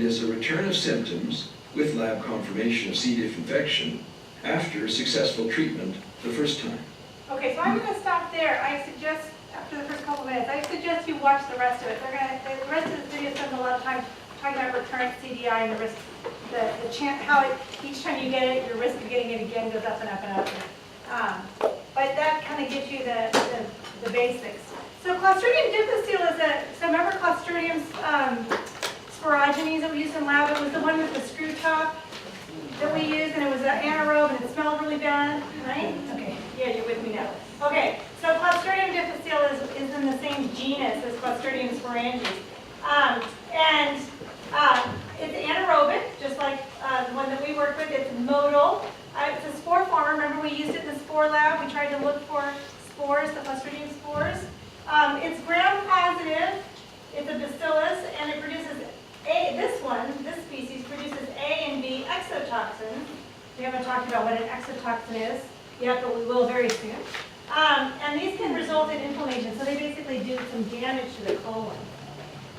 defined as a return of symptoms with lab confirmation of C. diff infection after successful treatment the first time. Okay, so I'm going to stop there. I suggest, after the first couple minutes, I suggest you watch the rest of it. The rest of this video spends a lot of time talking about recurrent CDI and the risk, the chance, how it, each time you get it, your risk of getting it again goes up and up and up. But that kind of gives you the basics. So Clostridium difficile is so remember Clostridium sporogenes that we used in lab? It was the one with the screw top that we used, and it was anaerobe, and it smelled really bad, right? Okay, yeah, you're with me now. Okay, so Clostridium difficile is in the same genus as Clostridium sporanges. It's anaerobic, just like the one that we work with. It's motile. It's a spore former. Remember we used it in the spore lab? We tried to look for spores, the Clostridium spores. It's gram-positive. It's a bacillus, and it produces this species produces A and B exotoxins. We haven't talked about what an exotoxin is yet, but we will very soon. And these can result in inflammation, so they basically do some damage to the colon.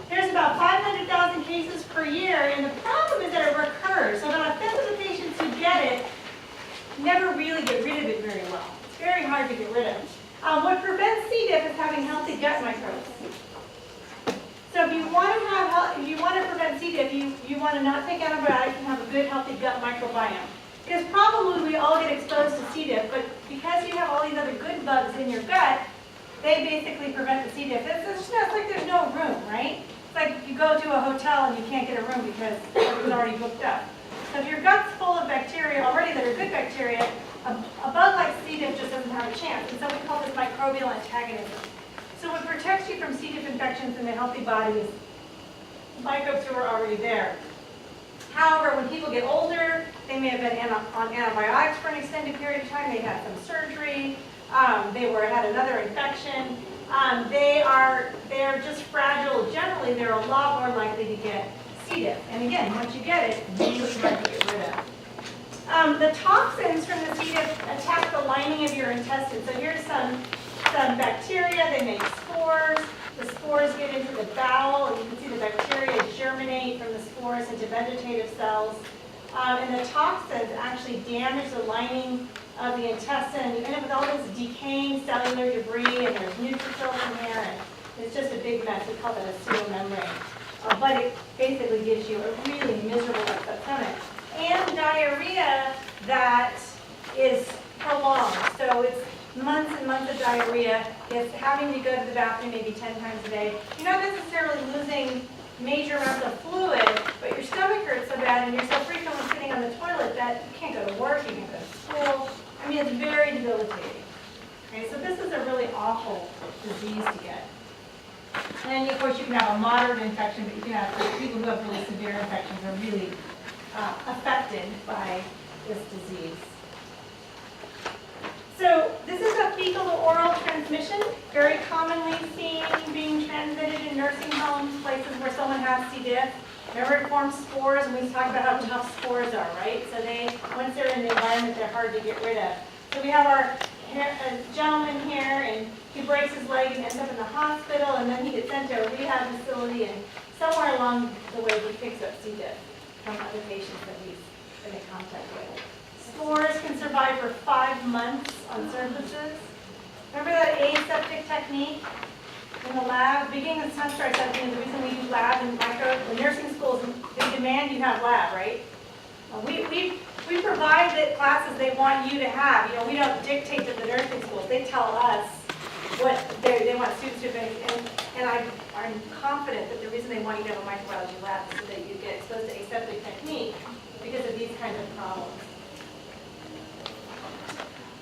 There's about 500,000 cases per year, and the problem is that it recurs. So about a fifth of the patients who get it never really get rid of it very well. It's very hard to get rid of. What prevents C. diff is having healthy gut microbes. So if you want to prevent C. diff, you want to not take antibiotics and have a good, healthy gut microbiome. Because probably we all get exposed to C. diff, but because you have all these other good bugs in your gut, they basically prevent the C. diff. It's like there's no room, right? It's like you go to a hotel and you can't get a room because it was already booked up. So if your gut's full of bacteria already that are good bacteria, a bug like C. diff just doesn't have a chance. And so we call this microbial antagonism. So what protects you from C. diff infections in a healthy body is microbes who are already there. However, when people get older, they may have been on antibiotics for an extended period of time, they had some surgery, they had another infection. They're just fragile. Generally, they're a lot more likely to get C. diff. And again, once you get it, it's really hard to get rid of. The toxins from the C. diff attack the lining of your intestines. So here's some bacteria. They make spores. The spores get into the bowel, and you can see the bacteria germinate from the spores into vegetative cells. And the toxins actually damage the lining of the intestine. You end up with all this decaying cellular debris, and there's neutrophils in there, and it's just a big mess. We call that a pseudomembrane. But it basically gives you a really miserable upset stomach. And diarrhea that is prolonged. So it's months and months of diarrhea. It's having to go to the bathroom maybe 10 times a day. You're not necessarily losing major amounts of fluid, but your stomach hurts so bad and you're so frequently sitting on the toilet that you can't go to work, you can't go to school. I mean, it's very debilitating. Okay, so this is a really awful disease to get. And of course you can have a moderate infection, but you can have people who have really severe infections are really affected by this disease. So this is a fecal to oral transmission, very commonly seen being transmitted in nursing homes, places where someone has C. diff. Remember, it forms spores, and we talked about how tough spores are, right? So once they're in the environment, they're hard to get rid of. So we have our gentleman here, and he breaks his leg and ends up in the hospital, and then he gets sent to a rehab facility, and somewhere along the way he picks up C. diff from other patients that he's been in contact with. Spores can survive for 5 months on surfaces. Remember that aseptic technique in the lab? Beginning of semester, I said the reason we do lab in the nursing schools, they demand you have lab, right? We provide the classes they want you to have. You know, we don't dictate to the nursing schools. They tell us what they want students to do. And I'm confident that the reason they want you to have a microbiology lab is so that you get exposed to aseptic technique because of these kinds of problems.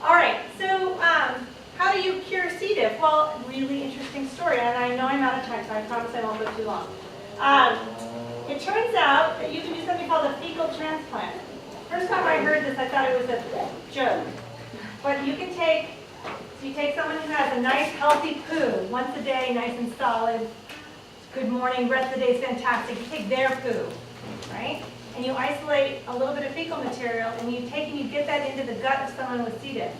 All right, so how do you cure C. diff? Well, really interesting story, and I know I'm out of time, so I promise I won't go too long. It turns out that you can do something called a fecal transplant. First time I heard this, I thought it was a joke. But you take someone who has a nice, healthy poo, once a day, nice and solid, good morning, rest of the day is fantastic. You take their poo, right? And you isolate a little bit of fecal material, and you get that into the gut of someone with C. diff.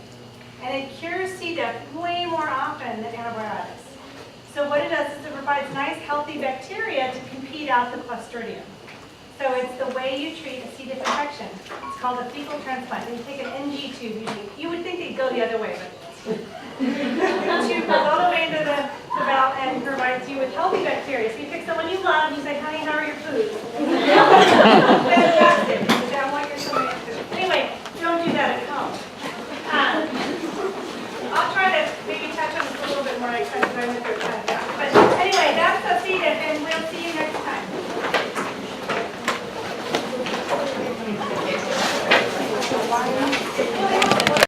And it cures C. diff way more often than antibiotics. So what it does is it provides nice, healthy bacteria to compete out the Clostridium. way you treat a C. diff infection. It's called a fecal transplant. And you take an NG tube usually. You would think they'd go the other way, but the tube goes all the way into the bowel and provides you with healthy bacteria. So you pick someone you love and you say, honey, how are your foods?